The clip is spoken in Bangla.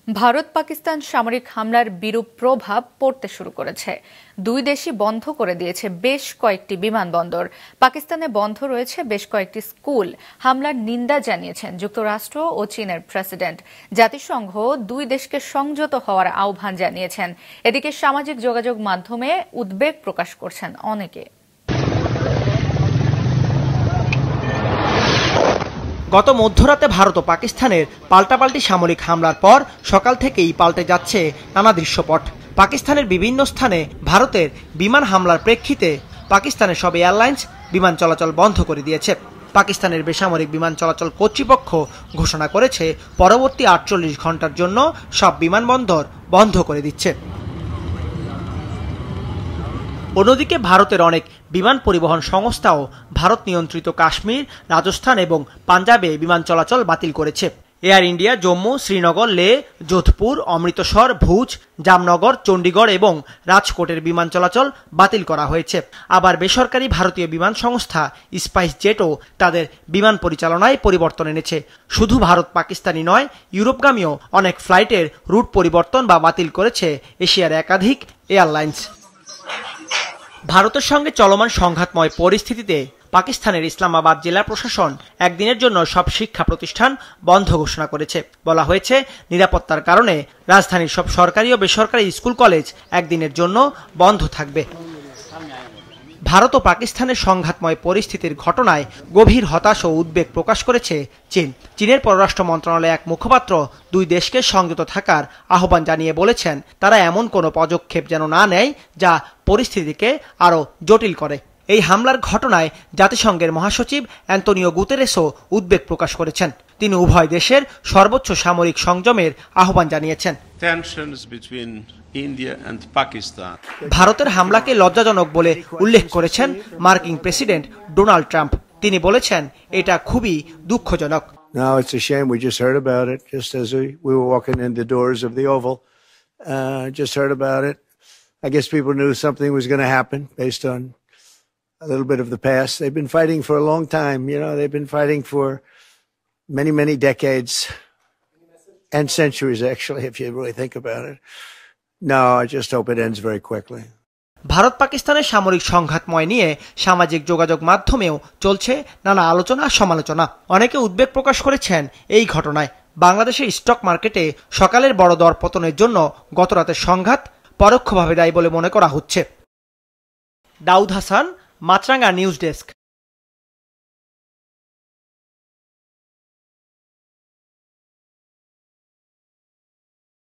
ভারত পাকিস্তান সামরিক হামলার বিরূপ প্রভাব পড়তে শুরু করেছে। দুই দেশই বন্ধ করে দিয়েছে বেশ কয়েকটি বিমানবন্দর। পাকিস্তানে বন্ধ রয়েছে বেশ কয়েকটি স্কুল। হামলার নিন্দা জানিয়েছেন যুক্তরাষ্ট্র ও চীনের প্রেসিডেন্ট। জাতিসংঘ দুই দেশকে সংযত হওয়ার আহ্বান জানিয়েছেন। এদিকে সামাজিক যোগাযোগ মাধ্যমে উদ্বেগ প্রকাশ করছেন অনেকে। গত মধ্যরাতে ভারত ও পাকিস্তানের পাল্টাপাল্টি সামরিক হামলার পর সকাল থেকেই পাল্টে যাচ্ছে নানা দৃশ্যপট। পাকিস্তানের বিভিন্ন স্থানে ভারতের বিমান হামলার প্রেক্ষিতে পাকিস্তানের সব এয়ারলাইন্স বিমান চলাচল বন্ধ করে দিয়েছে। পাকিস্তানের বেসামরিক বিমান চলাচল কর্তৃপক্ষ ঘোষণা করেছে পরবর্তী 48 ঘন্টার জন্য সব বিমানবন্দর বন্ধ করে দিচ্ছে। অন্যদিকে ভারতের অনেক বিমান পরিবহন সংস্থাও ভারত নিয়ন্ত্রিত কাশ্মীর, রাজস্থান এবং পাঞ্জাবে বিমান চলাচল বাতিল করেছে। এয়ার ইন্ডিয়া জম্মু, শ্রীনগর, লেহ, যোধপুর, অমৃতসর, ভুজ, জামনগর, চণ্ডীগড় এবং রাজকোটের বিমান চলাচল বাতিল করা হয়েছে। আবার বেসরকারি ভারতীয় বিমান সংস্থা স্পাইস জেটও তাদের বিমান পরিচালনায় পরিবর্তন এনেছে। শুধু ভারত পাকিস্তানি নয়, ইউরোপগামীও অনেক ফ্লাইটের রুট পরিবর্তন বা বাতিল করেছে এশিয়ার একাধিক এয়ারলাইন্স। ভারতের সঙ্গে চলমান সংঘাতময় পরিস্থিতিতে পাকিস্তানের ইসলামাবাদ জেলা প্রশাসন একদিনের জন্য সব শিক্ষা প্রতিষ্ঠান বন্ধ ঘোষণা করেছে। বলা হয়েছে, নিরাপত্তার কারণে রাজধানীর সব সরকারি ও বেসরকারি স্কুল কলেজ একদিনের জন্য বন্ধ থাকবে। ভারত ও পাকিস্তানের সংঘাতময় পরিস্থিতির ঘটনায় গভীর হতাশা ও উদ্বেগ প্রকাশ করেছে চীন। চীনের পররাষ্ট্র মন্ত্রণালয়ের এক মুখপাত্র দুই দেশকে সংযত থাকার আহ্বান জানিয়ে বলেছেন, তারা এমন কোনো পদক্ষেপ যেন না নেয় যা পরিস্থিতিকে আরও জটিল করে। এই হামলার ঘটনায় জাতিসংঘের মহাসচিব অ্যান্তোনিও গুতেরেসও উদ্বেগ প্রকাশ করেছেন। তিনি উভয় দেশের সর্বোচ্চ সামরিক সংযমের আহ্বান জানিয়েছেন। ভারতের হামলাকে লজ্জাজনক বলে উল্লেখ করেছেন মার্কিন প্রেসিডেন্ট ডোনাল্ড ট্রাম্প। তিনি বলেছেন, এটা খুবই দুঃখজনক। No, it's a shame. We just heard about it just as we were walking in the doors of the Oval. Just heard about it. I guess people knew something was going to happen based on a little bit of the past. They've been fighting for a long time. You know, they've been fighting for many, many decades and centuries, actually, if you really think about it. No, I just hope it ends very quickly. Bharat পাকিস্তানের সামরিক সংঘাতময় নিয়ে সামাজিক যোগাযোগ মাধ্যমেও চলছে নানা আলোচনা সমালোচনা। অনেকে উদ্বেগ প্রকাশ করেছেন এই ঘটনায়। বাংলাদেশের স্টক মার্কেটে সকালের বড় দর পতনের জন্য গতরাতের সংঘাত পরোক্ষভাবে দায়ী বলে মনে করা হচ্ছে। দাউদ হাসান, মাছরাঙ্গা নিউজ ডেস্ক।